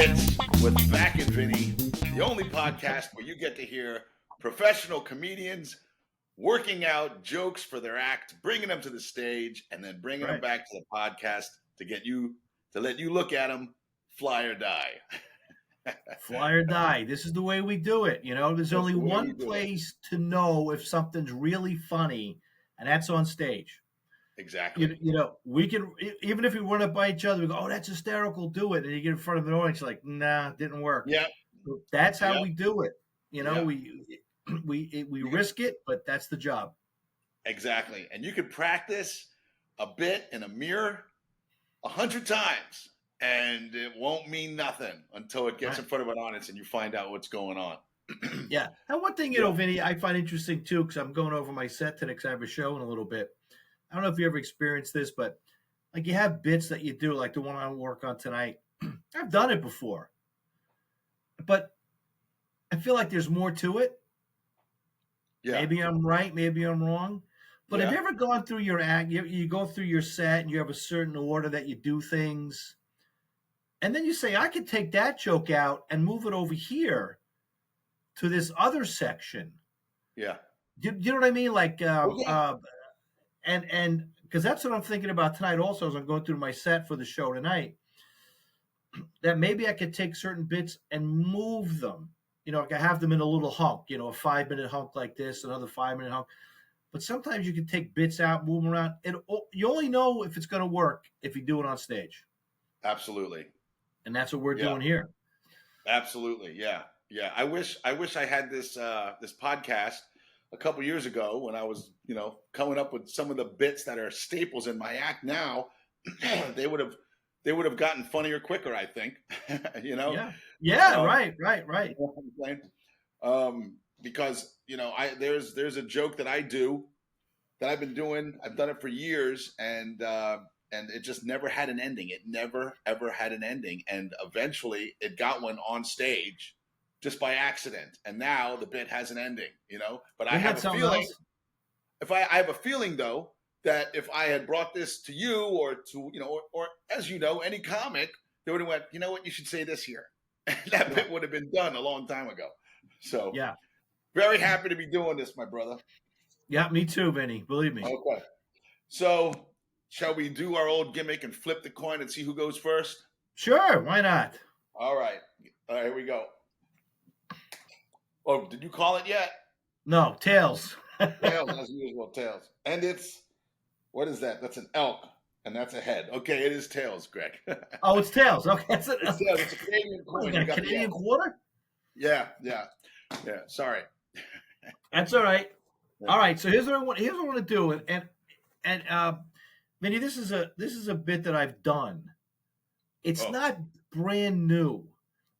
Bits with Back and Vinny, the only podcast where you get to hear professional comedians working out jokes for their act, bringing them to the stage, and then bringing them back to the podcast to let you look at them, fly or die. Fly or die. This is the way we do it. You know, there's only one place to know if something's really funny, and that's on stage. Exactly. You know, we can, even if we run up by each other, we go, "Oh, that's hysterical, do it." And you get in front of an audience, you're like, "Nah, didn't work." Yeah. That's how we do it. You know, we risk it, but that's the job. Exactly. And you can practice a bit in a mirror 100 times, and it won't mean nothing until it gets in front of an audience and you find out what's going on. Yeah. And one thing, you know, Vinny, I find interesting too, because I'm going over my set today because I have a show in a little bit. I don't know if you ever experienced this, but like you have bits that you do, like the one I work on tonight. I've done it before, but I feel like there's more to it. Yeah. Maybe I'm right, maybe I'm wrong. But have you ever gone through your act? You go through your set and you have a certain order that you do things. And then you say, I could take that joke out and move it over here to this other section. Yeah. You know what I mean? Like, and because that's what I'm thinking about tonight also as I'm going through my set for the show tonight, that maybe I could take certain bits and move them. You know, like I have them in a little hunk, you know, a 5-minute hunk like this, another 5-minute hunk. But sometimes you can take bits out, move them around. You only know if it's going to work if you do it on stage. Absolutely. And that's what we're doing here. Absolutely. Yeah. Yeah. I wish I had this podcast a couple years ago when I was, you know, coming up with some of the bits that are staples in my act now. They would have gotten funnier quicker, I think. You know? Yeah. Right. Because, you know, there's a joke that I do that I've been doing. I've done it for years, and it just never had an ending. It never ever had an ending, and eventually it got one on stage just by accident, and now the bit has an ending. You know, but I have a feeling. I have a feeling though that if I had brought this to you or to, you know, or as you know, any comic, they would have went, you know what, you should say this here. And that bit would have been done a long time ago. So very happy to be doing this, my brother. Yeah, me too, Vinny. Believe me. Okay. So shall we do our old gimmick and flip the coin and see who goes first? Sure, why not? All right, here we go. Oh, did you call it yet? No, tails. Tails, as usual, tails. And what is that? That's an elk, and that's a head. Okay, it is tails, Greg. Oh, it's tails. Okay. It's tails. It's a Canadian coin. A Canadian quarter? Yeah. Sorry. That's all right. All right. So here's what I want to do, and Vinny, this is a bit that I've done. It's not brand new.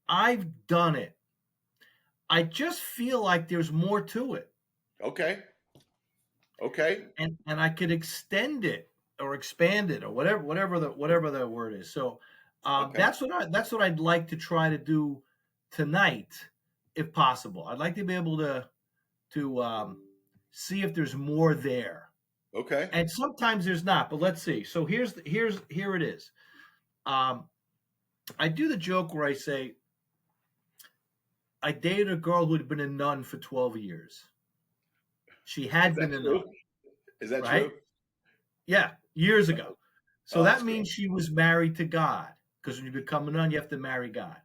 I've done it. I just feel like there's more to it. Okay. And I could extend it or expand it or whatever the word is. So that's what I'd like to try to do tonight, if possible. I'd like to be able to see if there's more there. Okay. And sometimes there's not, but let's see. So here it is. I do the joke where I say, I dated a girl who had been a nun for 12 years. She had been a nun. Is that true? Yeah, years ago. So that means she was married to God, because when you become a nun, you have to marry God.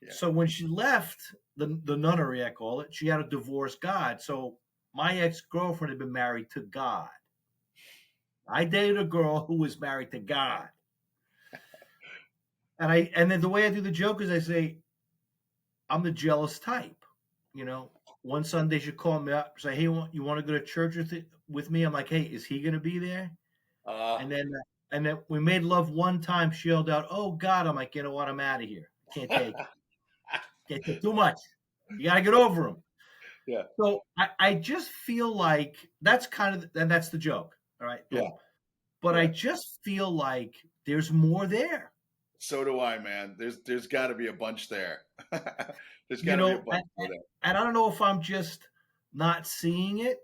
Yeah. So when she left the nunnery, I call it, she had to divorce God. So my ex-girlfriend had been married to God. I dated a girl who was married to God. And then the way I do the joke is I say, I'm the jealous type. You know, one Sunday she called me up, say, hey, you want to go to church with me? I'm like, hey, is he going to be there? And then we made love one time. She yelled out, oh, God. I'm like, you know what? I'm out of here. Can't take it. Can't take too much. You got to get over him. Yeah. So I just feel like that's and that's the joke. All right. Yeah. But I just feel like there's more there. So do I, man. There's got to be a bunch there. There's got to be a bunch there. And I don't know if I'm just not seeing it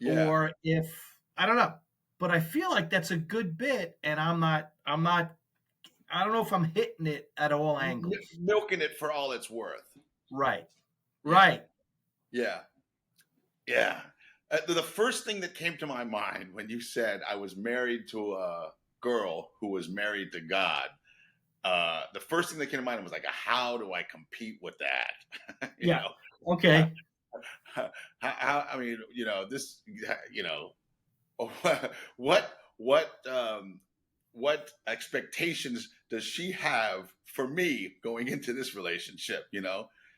or if I don't know. But I feel like that's a good bit, and I'm not I don't know if I'm hitting it at all angles. milking it for all it's worth. Right. Yeah, Right. yeah, yeah. The first thing that came to my mind when you said I was married to a girl who was married to God, the first thing that came to mind was like, how do I compete with that? you Yeah. know, Okay. I mean, this, you know, what what expectations does she have for me going into this relationship?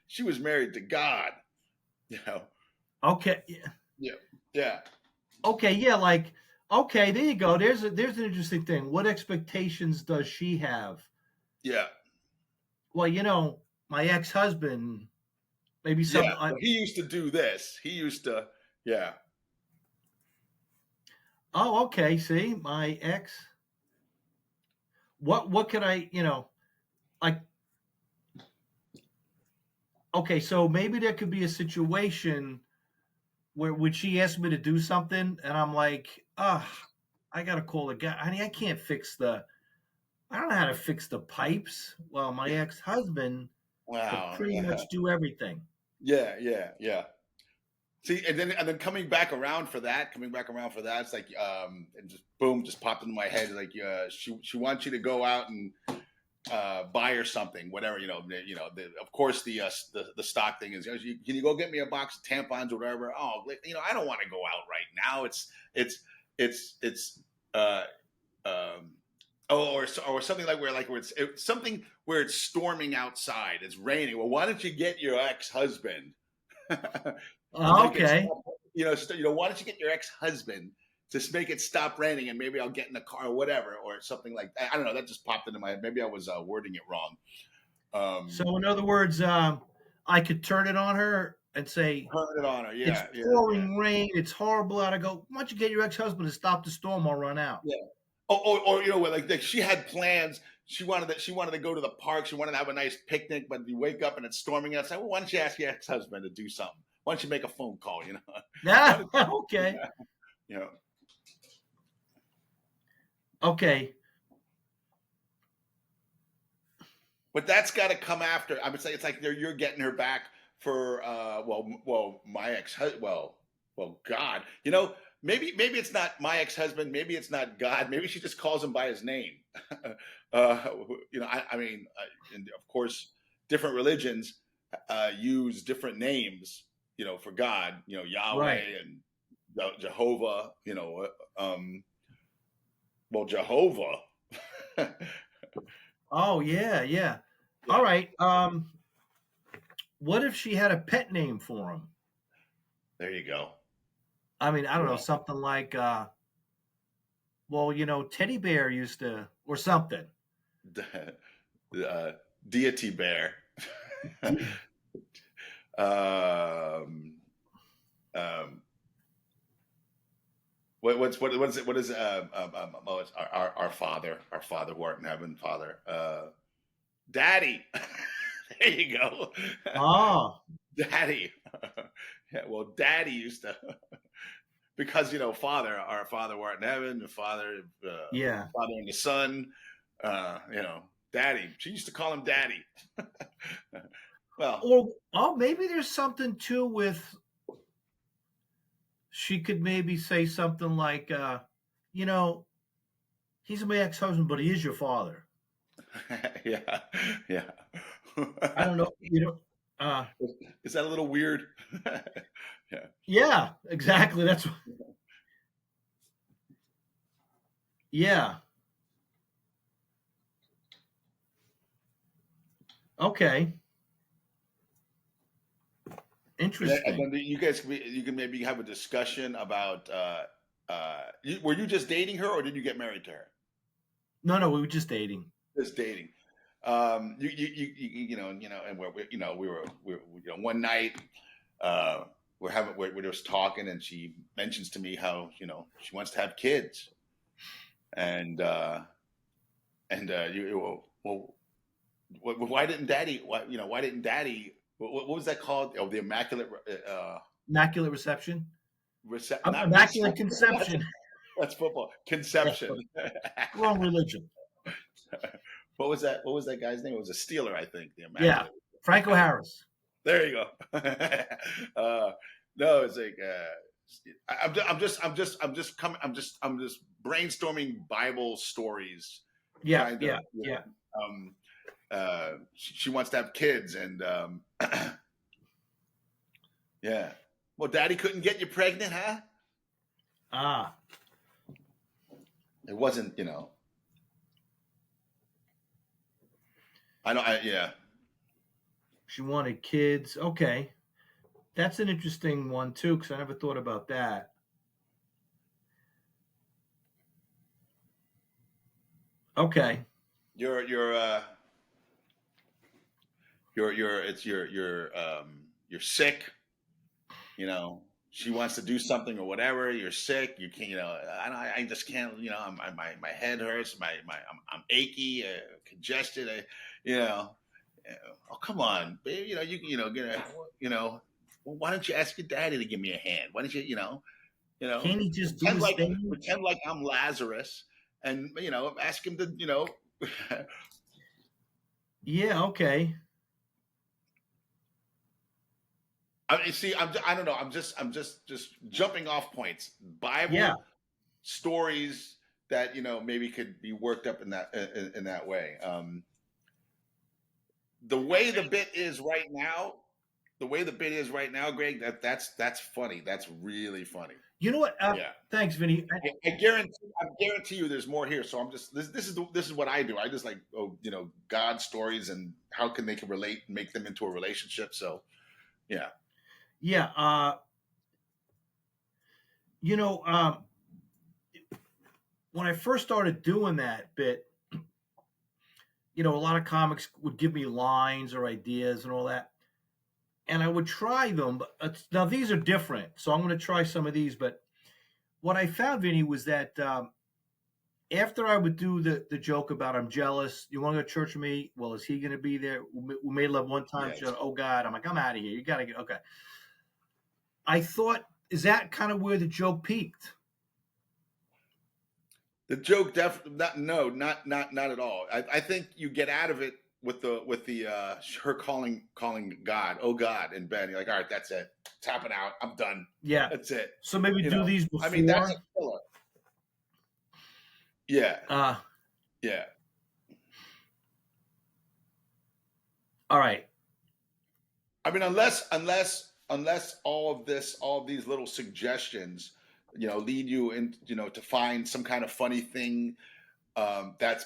She was married to God. You know, Okay. Yeah. yeah, yeah, Okay. Yeah. Like, okay, there you go. There's an interesting thing. What expectations does she have? yeah, Well, my ex-husband, maybe yeah. something. Well, he used to do this. He used to, yeah, Oh, okay. See, my ex. What could I, like? Okay, so maybe there could be a situation where would she ask me to do something, and I'm like, I gotta call the guy. Honey, I don't know how to fix the pipes. Well, my ex-husband could wow, pretty much do everything. yeah, yeah, yeah. See, and then coming back around for that, it's like, and just boom, just popped into my head. Like, she wants you to go out and buy her something, whatever. Of course, the stock thing is, can you go get me a box of tampons or whatever? Oh, I don't want to go out right now. It's uh, um, or something like where it's something where it's storming outside, it's raining. Well, why don't you get your ex-husband to make it Okay. stop? Why don't you get your ex-husband to make it stop raining, and maybe I'll get in the car or whatever, or something like that. I don't know. That just popped into my head. Maybe I was wording it wrong. So, in other words, I could turn it on her and say, Turn it on her. "It's Yeah, yeah, yeah, pouring rain. It's horrible out." I go, "Why don't you get your ex-husband to stop the storm? I'll run out." yeah. Or like she had plans. She wanted to go to the park. She wanted to have a nice picnic, but you wake up and it's storming outside. Well, why don't you ask your ex-husband to do something? Why don't you make a phone call? Why Yeah. don't, Okay. you know? Okay. But that's got to come after. I would say it's like you're getting her back for my ex God. Maybe it's not my ex-husband. Maybe it's not God. Maybe she just calls him by his name. I mean, and of course, different religions use different names. For God. Yahweh Right. and Jehovah. Jehovah. Oh, yeah, yeah. All Yeah. right. What if she had a pet name for him? There you go. I mean, I don't know, Yeah. something like, Teddy Bear used to, or something. uh, Deity bear. um, um, what is it's our Father who art in heaven, Father, Daddy. There you go. Oh, Daddy. Yeah, well, Daddy used to, because Father, our Father who art in heaven, the Father, yeah. Father and the Son, Daddy. She used to call him Daddy. Well, Maybe there's something too with, she could maybe say something like, you know, he's my ex-husband, but he is your father. yeah, yeah. I don't know, Is that a little weird? Yeah. yeah, exactly. Yeah. Okay. And Interesting. then you can maybe have a discussion about were you just dating her or did you get married to her? No, we were just dating. Just dating. And we were one night we're just talking and she mentions to me how she wants to have kids and well, why didn't Daddy? Why didn't Daddy? What was that called? Oh, the immaculate. Immaculate reception. Not Immaculate reception. conception. That's football. Yeah, Conception. wrong religion. What was that? What was that guy's name? It was a Steeler, I think. The Yeah, Immaculate. Franco Harris. There you go. No, it's like I'm just brainstorming Bible stories, Yeah, trying to. yeah, yeah. She wants to have kids, and yeah. Well, Daddy couldn't get you pregnant, huh? Ah, It wasn't, I don't. Yeah. she wanted kids. Okay, that's an interesting one too, because I never thought about that. Okay. You're you're sick. She wants to do something or whatever. You're sick. You can't. I just can't. My head hurts. I'm achy, congested. You know. Oh, come on, babe. Well, why don't you ask your daddy to give me a hand? Why don't Can't he just do pretend his like thing? pretend like I'm Lazarus, and ask him to. Yeah. Okay. I mean, see, I don't know. I'm just jumping off points. Bible Yeah. stories that maybe could be worked up in that way. The way the bit is right now, Greg. That's funny. That's really funny. You know what? Yeah. Thanks, Vinny. I guarantee you, there's more here. So I'm just this is what I do. I just like God stories and how they can relate and make them into a relationship. So yeah. Yeah. When I first started doing that bit, a lot of comics would give me lines or ideas and all that, and I would try them. But now these are different, so I'm going to try some of these. But what I found, Vinny, was that after I would do the joke about I'm jealous, you want to go to church with me? Well, is he going to be there? We made love one time. Yes. She goes, oh God, I'm like, I'm out of here. You got to get okay. I thought, is that kind of where the joke peaked? The joke definitely not at all. I think you get out of it with the her calling God, oh God, in bed. You're like, all right, that's it. Tapping out. I'm done. Yeah. That's it. So maybe do these before. I mean, that's a killer. Yeah. Yeah. All right. I mean, unless all of these little suggestions, lead you in, to find some kind of funny thing that's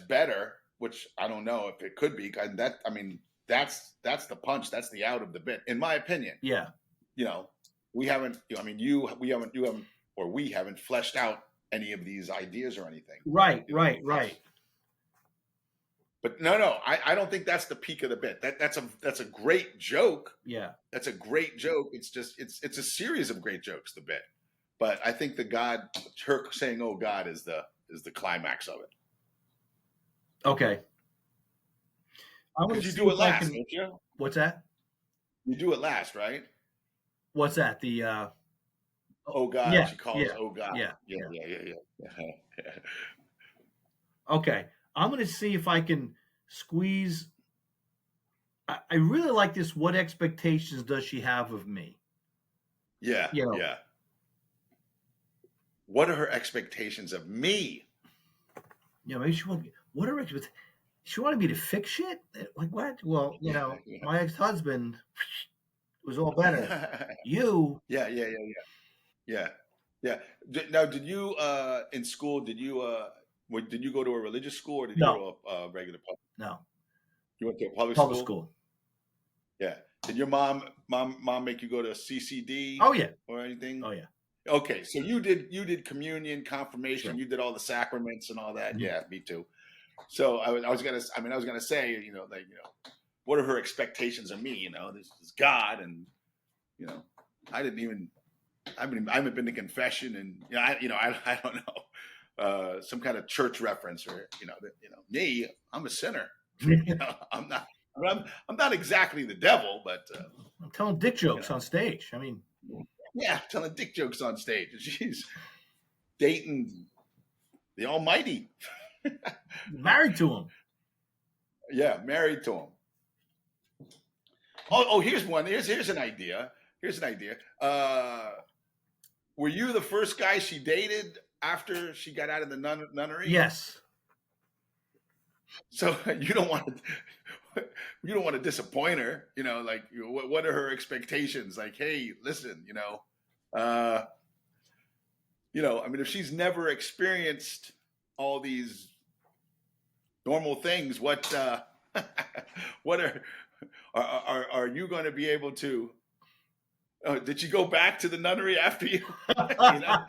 better, which I don't know if it could be. That's the punch. That's the out of the bit, in my opinion. Yeah. We haven't. We haven't fleshed out any of these ideas or anything. Right. But no, I don't think that's the peak of the bit. That's a great joke. Yeah. That's a great joke. It's just it's a series of great jokes, the bit. But I think her saying "Oh God" is the climax of it. Okay. Because you do it last, don't you? What's that? You do it last, right? What's that? The oh God, yeah, she calls oh God. Yeah. Okay. I'm going to see if I can squeeze. I really like this. What expectations does she have of me? Yeah. Yeah. What are her expectations of me? Maybe she want. What are her expectations? She wanted me to fix shit? Like what? Well, my ex-husband was all better. You? Yeah. Now, did you in school? Did you go to a religious school or did you go to a regular public? No. You went to a public school? Yeah. Did your mom make you go to CCD? Oh yeah. Or anything? Oh yeah. Okay, so you did communion, confirmation, Sure. You did all the sacraments and all that. Mm-hmm. Yeah, me too. So I was gonna say, what are her expectations of me? This is God, and I haven't been to confession, and I don't know, some kind of church reference, or me, I'm a sinner. I'm not exactly the devil, but I'm telling dick jokes on stage. I mean, yeah, telling dick jokes on stage. She's dating the Almighty. Married to him. Yeah, married to him. Oh, here's one. Here's an idea. Here's an idea. Were you the first guy she dated after she got out of the nunnery? Yes. So you don't want to disappoint her. Like what are her expectations? Like, hey, listen, I mean, if she's never experienced all these normal things, what what are you going to be able to? Did you go back to the nunnery after you? you know,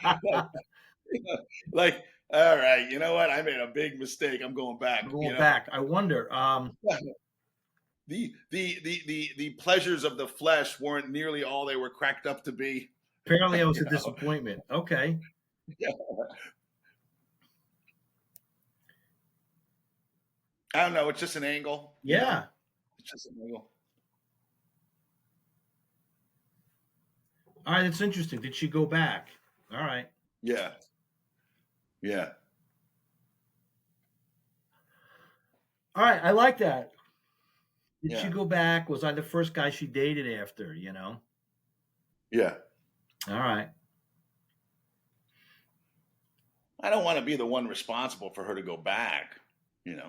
like, all right, you know what? I made a big mistake. I'm going back. I'm going back. I wonder. The pleasures of the flesh weren't nearly all they were cracked up to be. Apparently, I was a disappointment. Okay. Yeah. I don't know. It's just an angle. Yeah. It's just an angle. All right, that's interesting. Did she go back? All right. Yeah. Yeah. All right, I like that. Did Yeah. she go back? Was I the first guy she dated after, Yeah. All right. I don't want to be the one responsible for her to go back. Yeah.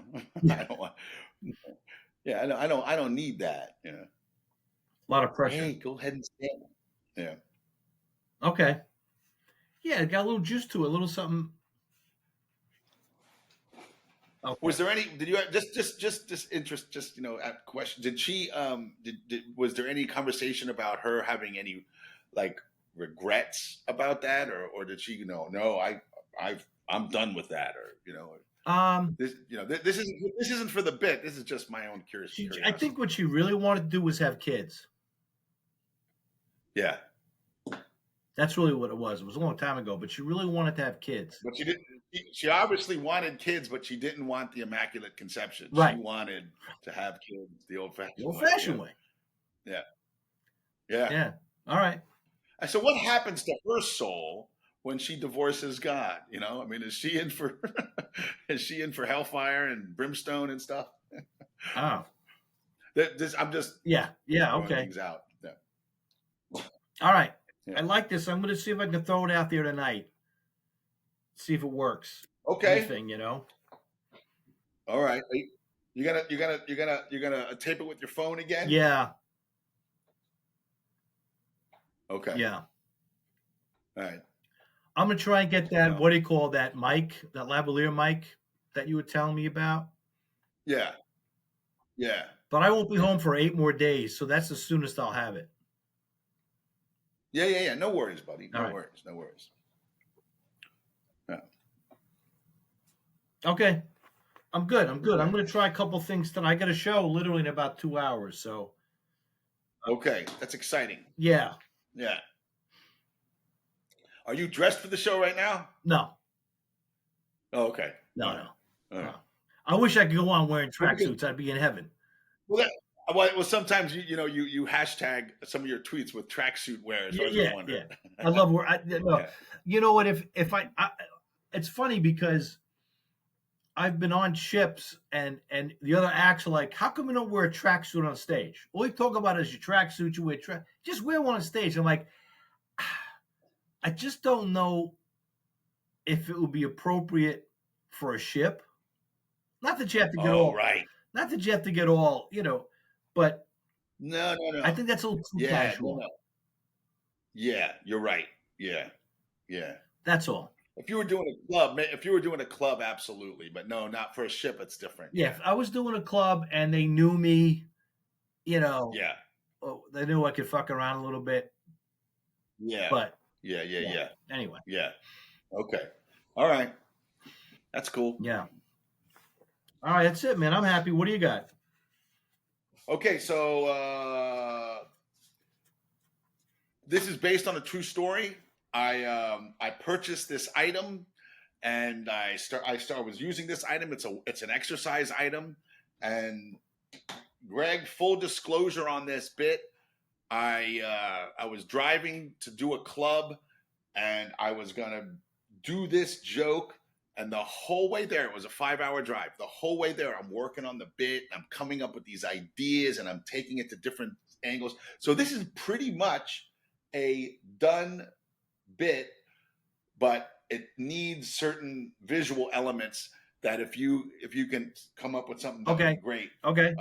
I don't want. Yeah, I don't need that. A lot of pressure. Hey, go ahead and stand. Yeah. Okay. Yeah, it got a little juice to it, a little something. Okay. Was there any? Did you just interest? Just question. Did she? Was there any conversation about her having any like regrets about that, or did she? No, I'm done with that, or this isn't for the bit. This is just my own curiosity. I think what she really wanted to do was have kids. Yeah. That's really what it was. It was a long time ago, but she really wanted to have kids. But she didn't. She obviously wanted kids, but she didn't want the immaculate conception. Right. She wanted to have kids the old-fashioned way. Yeah. Yeah. Yeah. All right. So what happens to her soul when she divorces God? I mean, is she in for hellfire and brimstone and stuff? Oh. I'm just yeah. Okay. Things out. Yeah. All right. Yeah. I like this. I'm going to see if I can throw it out there tonight. See if it works. Okay. Anything, All right. You gonna tape it with your phone again? Yeah. Okay. Yeah. All right. I'm gonna try and get that. What do you call that mic? That lavalier mic that you were telling me about? Yeah. Yeah. But I won't be home for 8 more days, so that's the soonest I'll have it. Yeah. No worries, buddy. No worries. Yeah. Okay. I'm good. I'm going to try a couple things tonight. I got a show literally in about 2 hours, so. Okay. That's exciting. Yeah. Yeah. Are you dressed for the show right now? No. Oh, okay. No. I wish I could go on wearing tracksuits. I'd be in heaven. Well, sometimes you hashtag some of your tweets with tracksuit wear. So yeah. I love where You know what? If I it's funny because I've been on ships and the other acts are like, how come you don't wear a tracksuit on stage? All you talk about is your tracksuit. You wear just wear one on stage. I'm like, I just don't know if it would be appropriate for a ship. Not that you have to get all right. Not that you have to get all, but no. I think that's a little too casual. No. Yeah, you're right. Yeah. That's all. If you were doing a club, absolutely. But no, not for a ship. It's different. Yeah, if I was doing a club and they knew me, Yeah. They knew I could fuck around a little bit. Yeah. But yeah. Anyway. Yeah. Okay. All right. That's cool. Yeah. All right, that's it, man. I'm happy. What do you got? Okay, so this is based on a true story. I purchased this item, and I was using this item. It's an exercise item, and Greg, full disclosure on this bit, I was driving to do a club, and I was gonna do this joke, And the whole way there, it was a 5-hour drive. The whole way there, I'm working on the bit. I'm coming up with these ideas and I'm taking it to different angles. So this is pretty much a done bit, but it needs certain visual elements that if you can come up with something, that would be great. Okay.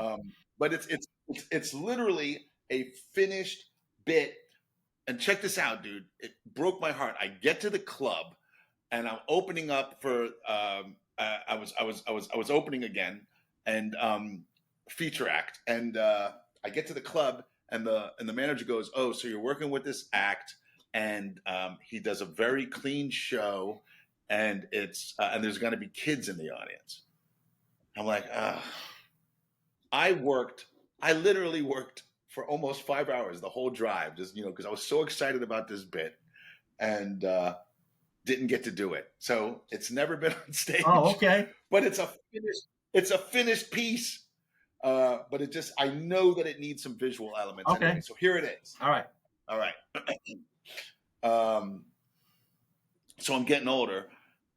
But it's literally a finished bit. And check this out, dude. It broke my heart. I get to the club, and I'm opening up for I was opening again, and feature act, and I get to the club, and the manager goes, "Oh, so you're working with this act, and he does a very clean show, and it's and there's going to be kids in the audience." I'm like, I literally worked for almost 5 hours, the whole drive, just because I was so excited about this bit, and didn't get to do it. So it's never been on stage. Oh, okay. But it's a finished piece. But I know that it needs some visual elements. Okay. Anyway, so here it is. All right. So I'm getting older,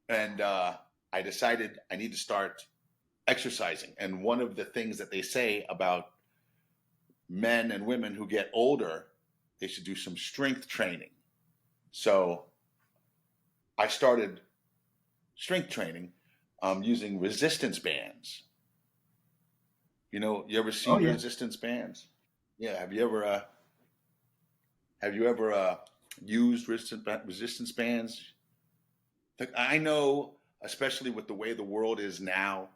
and I decided I need to start exercising. And one of the things that they say about men and women who get older, they should do some strength training. So I started strength training using resistance bands. You ever seen resistance bands? Yeah. Have you ever used resistance bands? I know, especially with the way the world is now,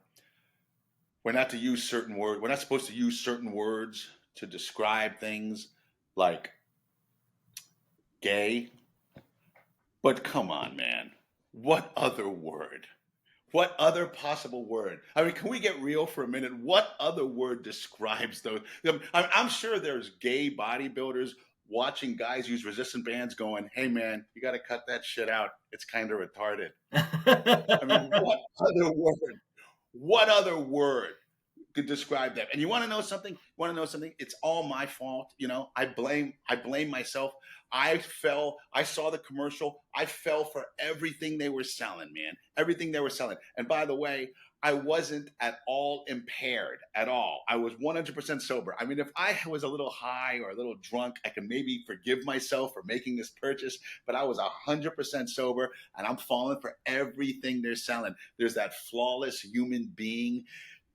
we're not to use certain words. We're not supposed to use certain words to describe things like gay. But come on, man. What other word? What other possible word? I mean, can we get real for a minute? What other word describes those? I'm sure there's gay bodybuilders watching guys use resistant bands going, "Hey, man, you got to cut that shit out. It's kind of retarded." I mean, what other word? What other word could describe that? And you want to know something? It's all my fault. I blame myself. I saw the commercial. I fell for everything they were selling, man. Everything they were selling. And by the way, I wasn't at all impaired at all. I was 100% sober. I mean, if I was a little high or a little drunk, I can maybe forgive myself for making this purchase, but I was 100% sober, and I'm falling for everything they're selling. There's that flawless human being,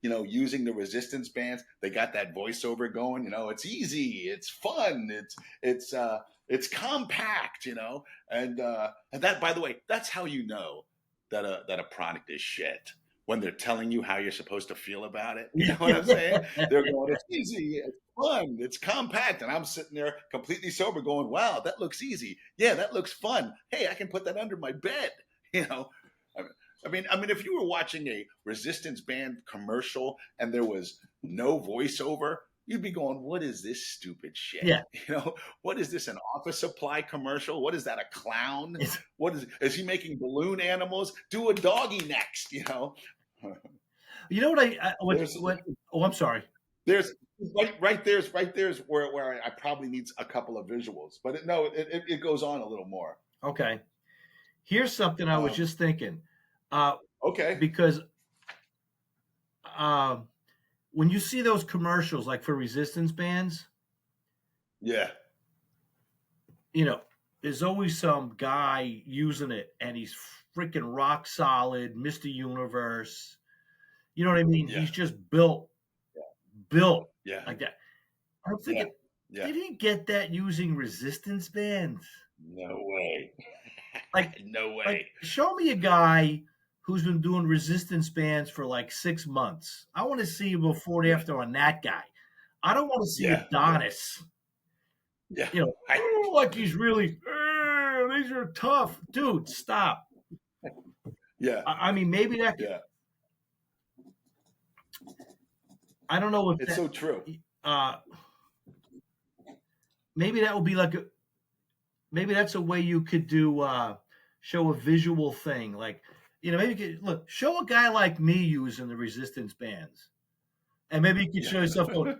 using the resistance bands. They got that voiceover going, it's easy, it's fun, it's compact, and that, by the way, that's how you know that a product is shit. When they're telling you how you're supposed to feel about it. You know what I'm saying? They're going, "It's easy, it's fun, it's compact." And I'm sitting there completely sober going, "Wow, that looks easy. Yeah, that looks fun. Hey, I can put that under my bed." I mean, if you were watching a resistance band commercial and there was no voiceover, you'd be going, "What is this stupid shit?" Yeah. What is this, an office supply commercial? What is that, a clown? What is he making balloon animals? Do a doggy next, You know what I'm sorry. There's right there's where I probably need a couple of visuals, but it goes on a little more. Okay. Here's something I was just thinking. Okay. Because when you see those commercials, like for resistance bands, yeah, there's always some guy using it, and he's freaking rock solid, Mr. Universe. You know what I mean? Yeah. He's just built yeah, like that. I'm thinking, they didn't get that using resistance bands. No way. No way. Like, show me a guy who's been doing resistance bands for like 6 months. I want to see before and after on that guy. I don't want to see Adonis. Yeah. Like he's really, these are tough. Dude, stop. Yeah. I mean, maybe that. Yeah. I don't know if it's so true. Maybe that would be like maybe that's a way you could do show a visual thing, like maybe you could show a guy like me using the resistance bands, and maybe you could show yourself going,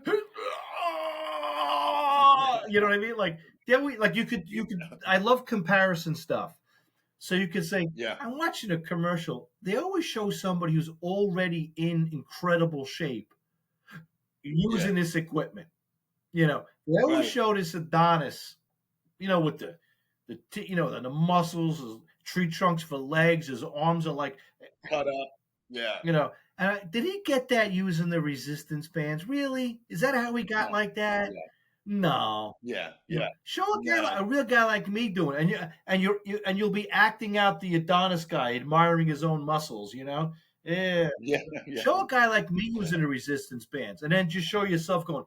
you know what I mean? Like you could. I love comparison stuff. So you could say, Yeah. I'm watching a commercial. They always show somebody who's already in incredible shape Yeah. using this equipment. They always Right. show this Adonis, with the muscles, his tree trunks for legs, his arms are like, Cut up. Yeah. did he get that using the resistance bands? Really? Is that how he got No. like that? Yeah. No. Yeah. Yeah. Show No. a real guy like me doing it, and you'll be acting out the Adonis guy, admiring his own muscles. Yeah. Yeah. Yeah. Show a guy like me using the resistance bands, and then just show yourself going,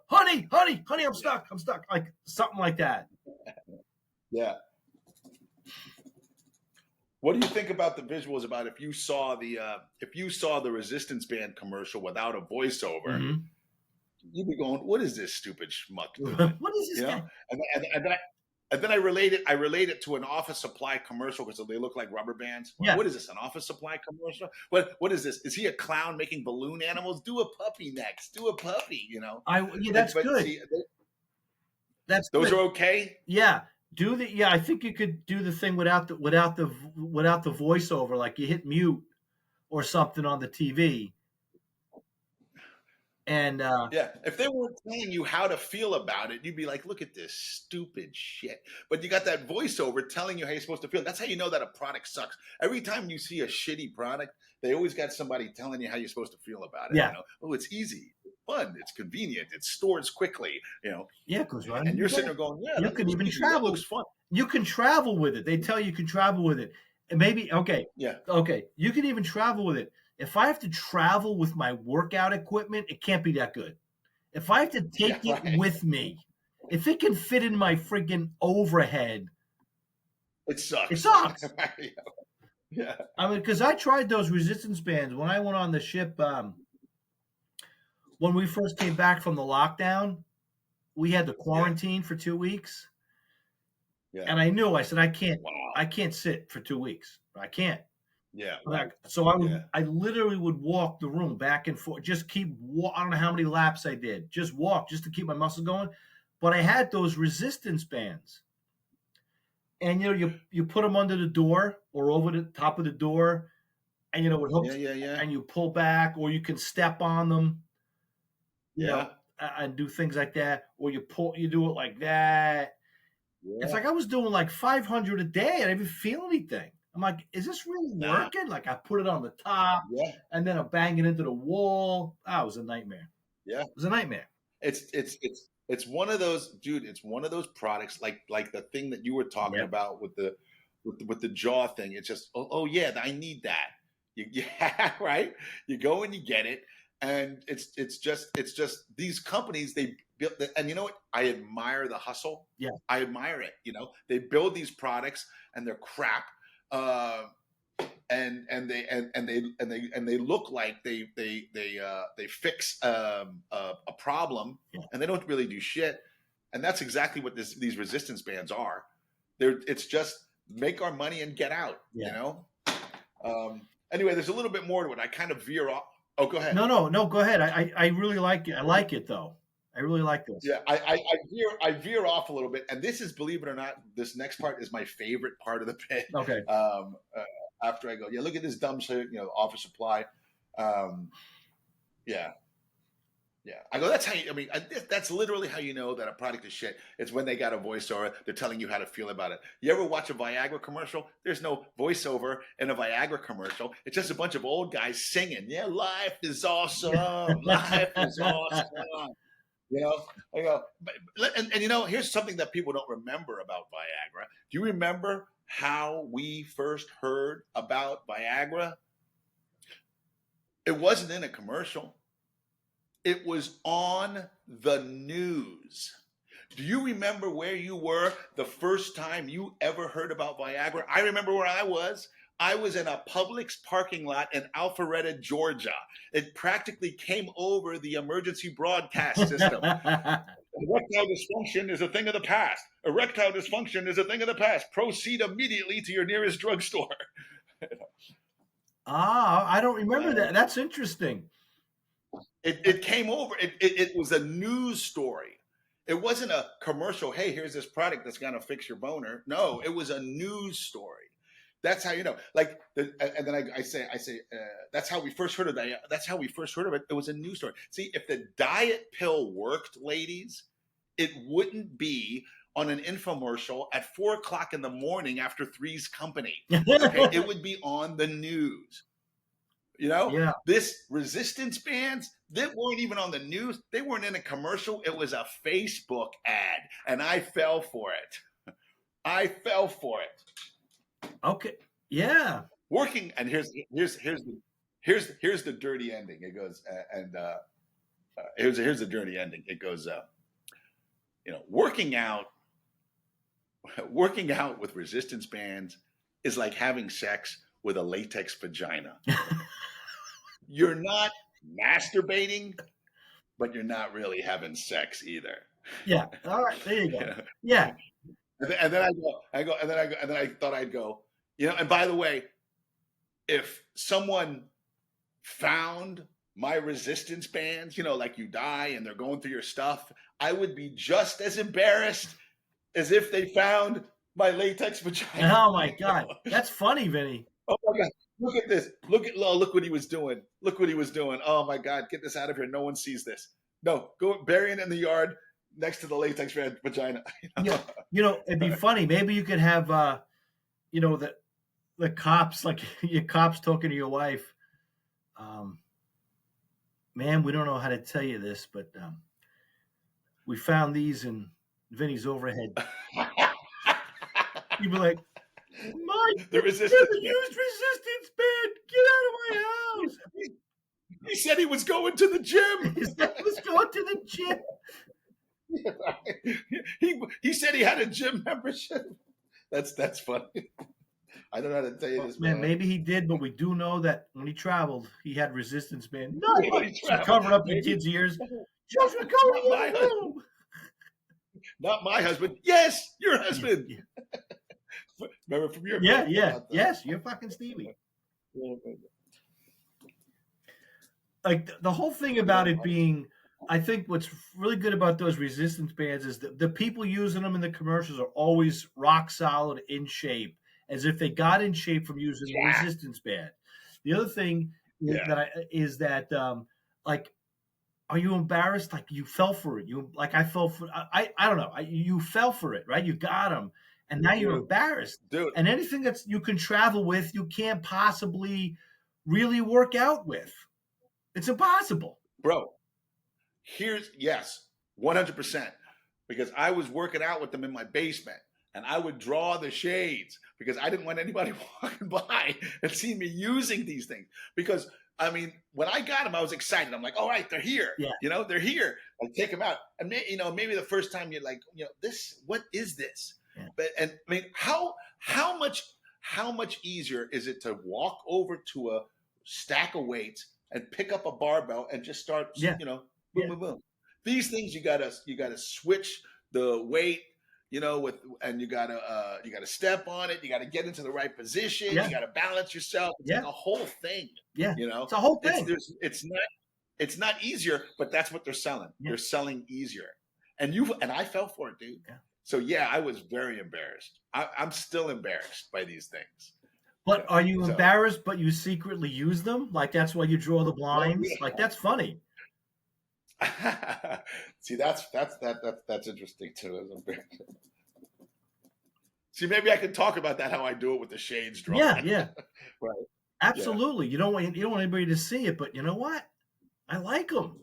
honey, honey, honey, I'm stuck, like something like that. Yeah. What do you think about the visuals? About if you saw the resistance band commercial without a voiceover, Mhm. you'd be going, "What is this stupid schmuck doing?" What is this guy? And then I relate it to an office supply commercial because they look like rubber bands. Yeah. What is this? An office supply commercial? What is this? Is he a clown making balloon animals? Do a puppy next. Do a puppy. That's But good. see, That's those good. are okay. Yeah. I think you could do the thing without the voiceover, like you hit mute or something on the TV. And Yeah, if they weren't telling you how to feel about it, you'd be like, "Look at this stupid shit." But you got that voiceover telling you how you're supposed to feel. That's how you know that a product sucks. Every time you see a shitty product, they always got somebody telling you how you're supposed to feel about it. Yeah. Oh, it's easy, it's fun, it's convenient, it stores quickly. Yeah, because and you're sitting there going, "Yeah, you that can looks even easy. travel. That looks fun." You can travel with it. They tell you can travel with it. And maybe Yeah, okay, you can even travel with it. If I have to travel with my workout equipment, it can't be that good. If I have to take yeah, it right. with me, if it can fit in my freaking overhead, It sucks. it sucks. Yeah, I mean, because I tried those resistance bands when I went on the ship. When we first came back from the lockdown, we had to quarantine for 2 weeks, yeah. and I said, Wow. I can't sit for 2 weeks. I can't. Yeah, Like, right. so Yeah, I literally would walk the room back and forth, just I don't know how many laps I did, just walk, just to keep my muscles going. But I had those resistance bands, and you put them under the door or over the top of the door, and it hooks, yeah. and you pull back, or you can step on them, Yeah, and do things like that, or you do it like that. It's yeah. like I was doing like 500 a day. I didn't even feel anything. I'm like, is this really Nah. working? Like I put it on the top, Yeah, and then I'm banging into the wall. It was a nightmare. yeah. It was a nightmare. It's one of those, dude. It's one of those products like the thing that you were talking Yep. about with the jaw thing. It's just, oh yeah, I need that. Yeah, right. You go and you get it, and it's just these companies, they build. And you know what? I admire the hustle. Yeah. I admire it. They build these products and they're crap. And they look like they fix a problem, Yeah. and they don't really do shit. And that's exactly what these resistance bands are. It's just make our money and get out. Yeah. Anyway, there's a little bit more to it. I kind of veer off. Oh, go ahead. No, go ahead. I really like it. I like it though. I really like this. Yeah, I veer off a little bit, and this is, believe it or not, this next part is my favorite part of the bit. Okay. After I go, yeah, look at this dumb shit, office supply. Yeah. I go, that's how you, that's literally how you know that a product is shit. It's when they got a voiceover, they're telling you how to feel about it. You ever watch a Viagra commercial? There's no voiceover in a Viagra commercial. It's just a bunch of old guys singing, yeah, life is awesome. Life is awesome. I go, and here's something that people don't remember about Viagra. Do you remember how we first heard about Viagra? It wasn't in a commercial. It was on the news. Do you remember where you were the first time you ever heard about Viagra? I remember where I was. I was in a Publix parking lot in Alpharetta, Georgia. It practically came over the emergency broadcast system. Erectile dysfunction is a thing of the past. Erectile dysfunction is a thing of the past. Proceed immediately to your nearest drugstore. I don't remember that. That's interesting. It came over. It was a news story. It wasn't a commercial. Hey, here's this product that's gonna fix your boner. No, it was a news story. That's how you know. Like, and then I say, that's how we first heard of that. That's how we first heard of it. It was a news story. See, if the diet pill worked, ladies, it wouldn't be on an infomercial at 4 o'clock in the morning after Three's Company. Okay, it would be on the news. You know, Yeah. this resistance bands that weren't even on the news. They weren't in a commercial. It was a Facebook ad, and I fell for it. I fell for it. Okay. Yeah. Working, and here's the dirty ending. It goes, here's the dirty ending. It goes, working out with resistance bands is like having sex with a latex vagina. You're not masturbating, but you're not really having sex either. Yeah. All right. There you go. Yeah. And then I thought I'd go, and by the way, if someone found my resistance bands, like you die and they're going through your stuff, I would be just as embarrassed as if they found my latex vagina. Oh my God. That's funny, Vinny. Oh my God. Look at this. Look what he was doing. Look what he was doing. Oh my God. Get this out of here. No one sees this. No, go bury it in the yard next to the latex vagina. Yeah. It'd be funny. Maybe you could have, the cops, like your cops talking to your wife. Man, we don't know how to tell you this, but we found these in Vinny's overhead. You'd be like, the resistance used resistance band. Get out of my house. He said he was going to the gym. He said he was going to the gym. He said he had a gym membership. That's funny. I don't know how to tell you this, man. Maybe he did, but we do know that when he traveled, he had resistance band. No, covered up your kids' ears. Just going not my husband. Yes, your husband. Yeah. Remember from your yes, you're fucking Stevie. Like the whole thing about it being, I think what's really good about those resistance bands is that the people using them in the commercials are always rock solid, in shape, as if they got in shape from using the resistance band. The other thing is that are you embarrassed? Like you fell for it. I fell for. I don't know. You fell for it, right? You got them. And now you're embarrassed. Dude. And anything that you can travel with, you can't possibly really work out with. It's impossible. Bro, 100%. Because I was working out with them in my basement. And I would draw the shades because I didn't want anybody walking by and see me using these things. Because, when I got them, I was excited. I'm like, all right, they're here. Yeah. They're here. I take them out. And, maybe the first time you're like, what is this? Yeah. But how much easier is it to walk over to a stack of weights and pick up a barbell and just start, boom, boom, boom. These things you gotta switch the weight, and you gotta step on it. You gotta get into the right position. You gotta balance yourself. It's like a whole thing. Yeah, it's a whole thing. It's not easier, but that's what they're selling. Yeah. They're selling easier, and I fell for it, dude. Yeah. So I was very embarrassed. I'm still embarrassed by these things. But are you embarrassed, but you secretly use them? Like that's why you draw the blinds? Yeah. Like that's funny. See, that's interesting too. See, maybe I can talk about that, how I do it with the shades drawn. Yeah. Right. Absolutely. Yeah. You don't want anybody to see it, but you know what? I like them.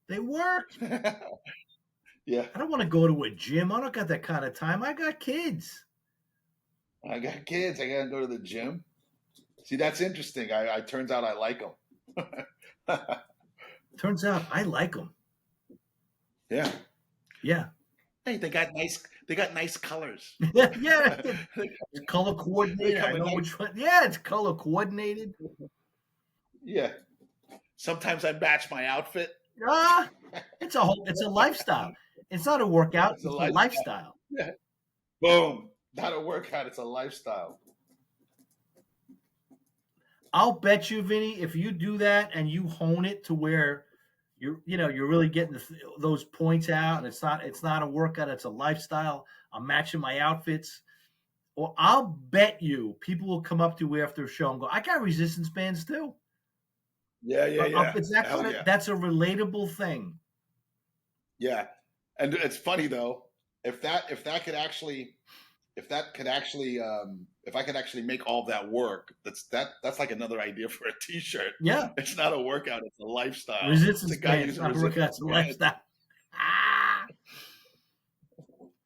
They work. Yeah. I don't want to go to a gym. I don't got that kind of time. I got kids. I got kids. I got to go to the gym. See, that's interesting. Turns out I like them. Turns out I like them. Yeah. Yeah. Hey, they got nice colors. Yeah. It's color coordinated. I know which one. Yeah, it's color coordinated. Yeah. Sometimes I match my outfit. It's a lifestyle. It's not a workout. It's a lifestyle. Yeah. Boom. Not a workout. It's a lifestyle. I'll bet you, Vinny, if you do that and you hone it to where you're really getting those points out, and it's not a workout, it's a lifestyle. I'm matching my outfits. Well, I'll bet you people will come up to you after a show and go, "I got resistance bands too." Yeah, yeah, yeah. It's that Hell yeah. that's a relatable thing. Yeah. And it's funny though, if I could actually if I could actually make all that work, that's like another idea for a t-shirt. Yeah. It's not a workout, it's a lifestyle. It's Resistance a guy bands, using not a workout, resistance it's a bands. lifestyle. Ah,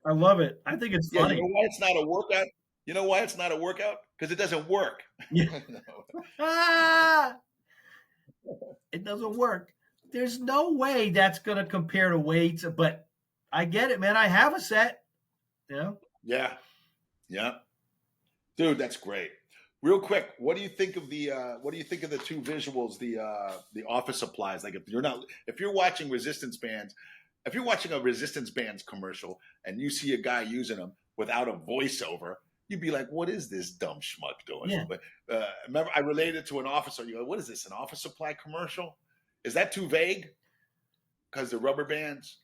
I love it. I think it's Yeah, you funny. know why it's not a workout? You know why it's not a workout? Because it doesn't work. Yeah. Ah, it doesn't work. There's no way that's going to compare to weights, but I get it, man. I have a set. Yeah. Yeah. Dude, that's great. Real quick, what do you think of the two visuals, the office supplies? Like if you're watching resistance bands, if you're watching a resistance bands commercial and you see a guy using them without a voiceover, you'd be like, what is this dumb schmuck doing? Yeah. But remember, I related to an officer. You go, what is this, an office supply commercial? Is that too vague? Because the rubber bands?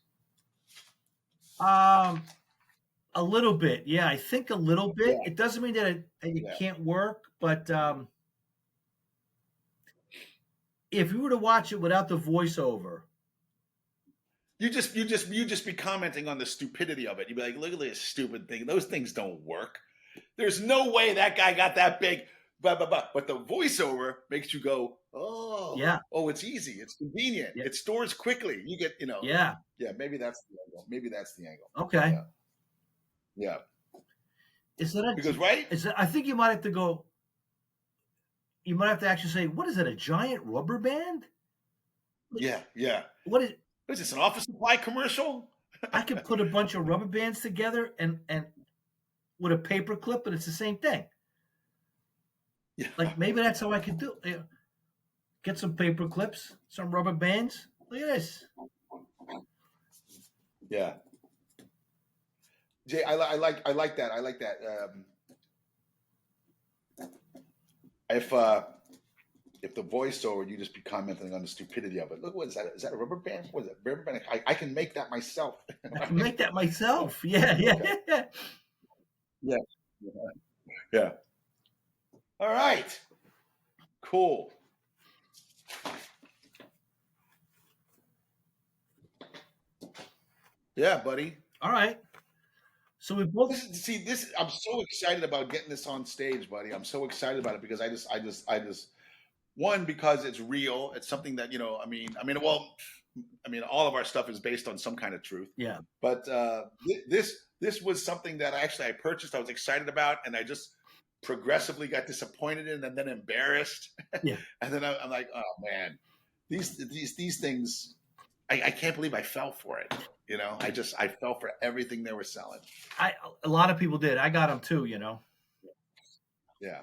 A little bit. Yeah, I think a little bit. Yeah. It doesn't mean that it can't work, but if you were to watch it without the voiceover, you just be commenting on the stupidity of it. You'd be like, look at this stupid thing. Those things don't work. There's no way that guy got that big. Blah, blah, blah. But the voiceover makes you go, oh, yeah. Oh, it's easy. It's convenient. Yeah. It stores quickly. You get, Yeah. Yeah, maybe that's the angle. Okay. Yeah. Is that because right? I think you might have to go. You might have to actually say, what is it? A giant rubber band? Yeah. What is this? An office supply commercial? I could put a bunch of rubber bands together and with a paper clip, and it's the same thing. Yeah. Like maybe that's how I could do it. Get some paper clips, some rubber bands. Look at this. Yeah. Jay, I like that. I like that. If the voiceover, you just be commenting on the stupidity of it. Look, what is that? Is that a rubber band? What is that? Rubber band? I can make that myself. I can make that myself. Yeah. Okay. Yeah. All right. Cool. Yeah, buddy. All right. So we both this. I'm so excited about getting this on stage, buddy. I'm so excited about it because I just one, because it's real. It's something that all of our stuff is based on some kind of truth. Yeah. But this was something that I purchased. I was excited about, and I just progressively got disappointed in, and then embarrassed. Yeah. And then I'm like, oh man, these things. I can't believe I fell for it. I fell for everything they were selling. A lot of people did. I got them too, Yeah.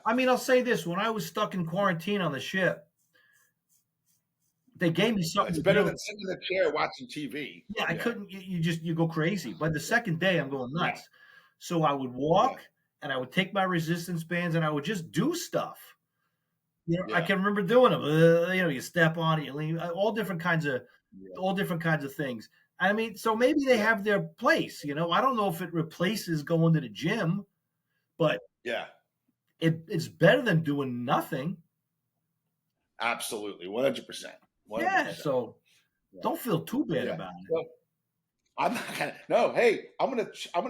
I mean, I'll say this: when I was stuck in quarantine on the ship, they gave me something. It's better than sitting in a chair watching TV. Yeah, I couldn't. You go crazy. By the second day, I'm going nuts. Yeah. So I would walk, and I would take my resistance bands, and I would just do stuff. I can remember doing them. You step on it, you lean, all different kinds of things. I mean, so maybe they have their place. I don't know if it replaces going to the gym, but it's better than doing nothing. Absolutely, 100%. Yeah, so don't feel too bad about it. Well, I'm not gonna. No, hey, I'm gonna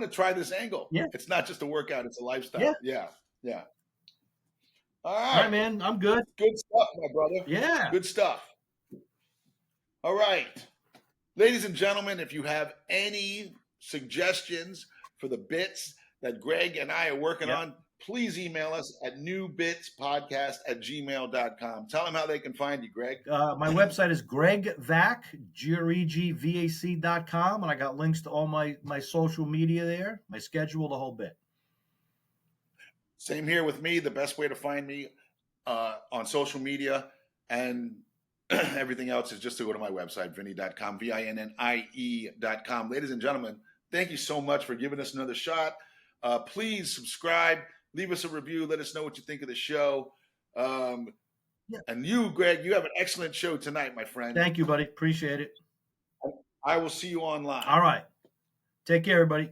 try this angle. Yeah, it's not just a workout; it's a lifestyle. Yeah. All right, man. I'm good. Good stuff, my brother. Yeah, good stuff. All right, ladies and gentlemen, if you have any suggestions for the bits that Greg and I are working on, please email us at newbitspodcast@gmail.com. Tell them how they can find you, Greg. My website is gregvac, GREGVAC.com, and I got links to all my social media there, my schedule, the whole bit. Same here with me. The best way to find me on social media and everything else is just to go to my website, vinnie.com, VINNIE.com. Ladies and gentlemen, thank you so much for giving us another shot. Please subscribe, leave us a review, let us know what you think of the show. And you, Greg, you have an excellent show tonight, my friend. Thank you, buddy. Appreciate it. I will see you online. All right. Take care, everybody.